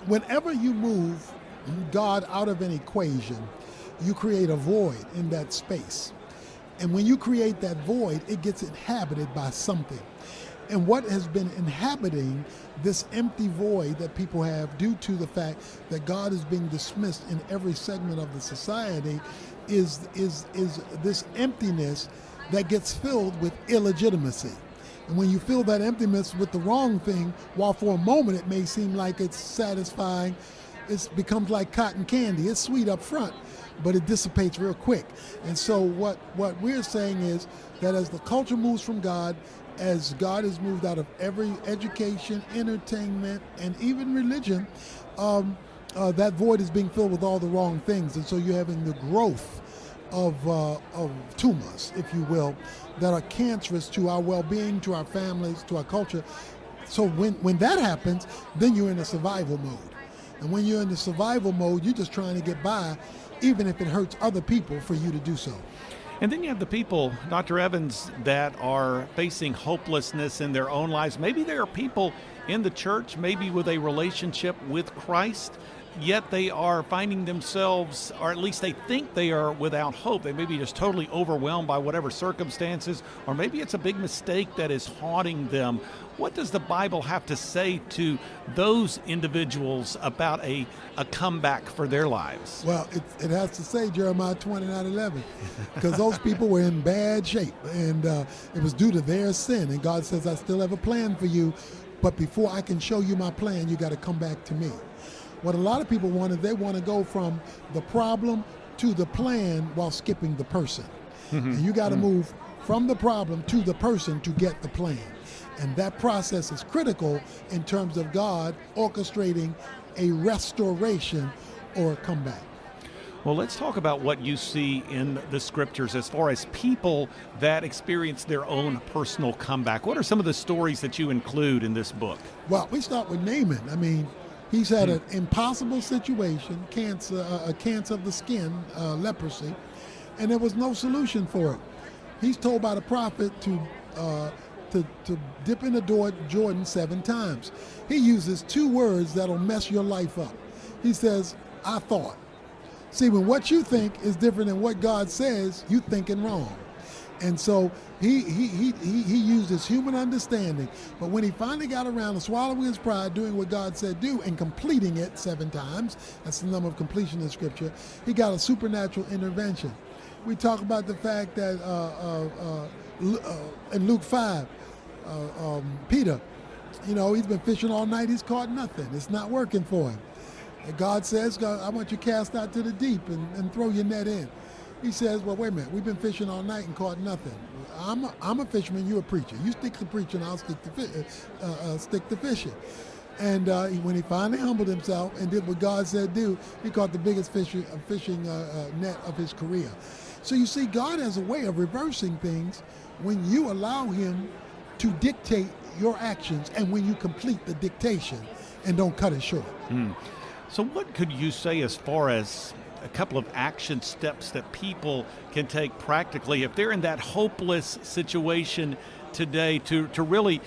Whenever you move God out of an equation, you create a void in that space. And when you create that void, it gets inhabited by something. And what has been inhabiting this empty void that people have due to the fact that God is being dismissed in every segment of the society is this emptiness that gets filled with illegitimacy. And when you fill that emptiness with the wrong thing, while for a moment it may seem like it's satisfying, it becomes like cotton candy. It's sweet up front, but it dissipates real quick. And so what we're saying is that as the culture moves from God, as God is moved out of every education, entertainment, and even religion, that void is being filled with all the wrong things. And so you're having the growth of tumors, if you will, that are cancerous to our well-being, to our families, to our culture. So when that happens, then you're in a survival mode. And when you're in the survival mode, you're just trying to get by, even if it hurts other people for you to do so. And then you have the people, Dr. Evans, that are facing hopelessness in their own lives. Maybe there are people in the church, maybe with a relationship with Christ, yet they are finding themselves, or at least they think they are without hope. They may be just totally overwhelmed by whatever circumstances, or maybe it's a big mistake that is haunting them. What does the Bible have to say to those individuals about a comeback for their lives? Well, it has to say Jeremiah 29:11, because those people were in bad shape, and it was due to their sin. And God says, I still have a plan for you, but before I can show you my plan, you got to come back to me. What a lot of people want is they want to go from the problem to the plan while skipping the person. And you got to move from the problem to the person to get the plan. And that process is critical in terms of God orchestrating a restoration or a comeback. Well, let's talk about what you see in the scriptures as far as people that experience their own personal comeback. What are some of the stories that you include in this book? Well, we start with Naaman. I mean, he's had an impossible situation, cancer, a cancer of the skin, leprosy, and there was no solution for it. He's told by the prophet to dip in the Jordan 7 times. He uses 2 words that'll mess your life up. He says, I thought. See, when what you think is different than what God says, you're thinking wrong. And so he used his human understanding. But when he finally got around to swallowing his pride, doing what God said do, and completing it 7 times, that's the number of completion in Scripture, he got a supernatural intervention. We talk about the fact that in Luke 5, Peter, he's been fishing all night, he's caught nothing. It's not working for him. And God says, I want you cast out to the deep and throw your net in. He says, well, wait a minute, we've been fishing all night and caught nothing. I'm a fisherman, you're a preacher. You stick to preaching, I'll stick to fishing. And when he finally humbled himself and did what God said do, he caught the biggest fishing net of his career. So you see, God has a way of reversing things when you allow him to dictate your actions and when you complete the dictation and don't cut it short. So what could you say as far as a couple of action steps that people can take practically if they're in that hopeless situation today to really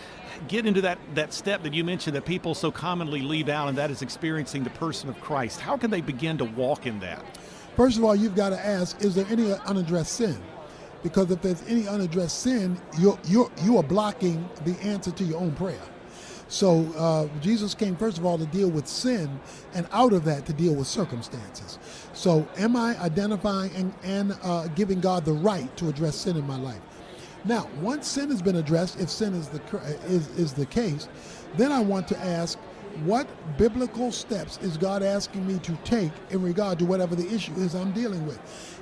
get into that step that you mentioned that people so commonly leave out, and that is experiencing the person of Christ? How can they begin to walk in that? First of all, you've got to ask, is there any unaddressed sin? Because if there's any unaddressed sin, you are blocking the answer to your own prayer. So Jesus came, first of all, to deal with sin, and out of that to deal with circumstances. So am I identifying and giving God the right to address sin in my life? Now, once sin has been addressed, if sin is the case, then I want to ask, what biblical steps is God asking me to take in regard to whatever the issue is I'm dealing with?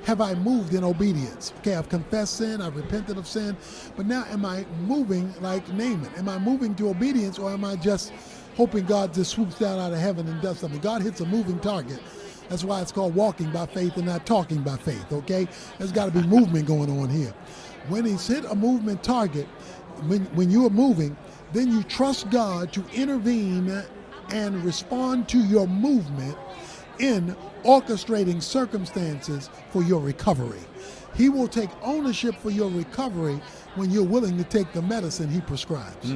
Have I moved in obedience? Okay, I've confessed sin, I've repented of sin, but now am I moving like Naaman? Am I moving to obedience, or am I just hoping God just swoops down out of heaven and does something? God hits a moving target. That's why it's called walking by faith and not talking by faith, okay? There's got to be movement going on here. When he's hit a movement target, when you are moving, then you trust God to intervene and respond to your movement in orchestrating circumstances for your recovery. He will take ownership for your recovery when you're willing to take the medicine he prescribes.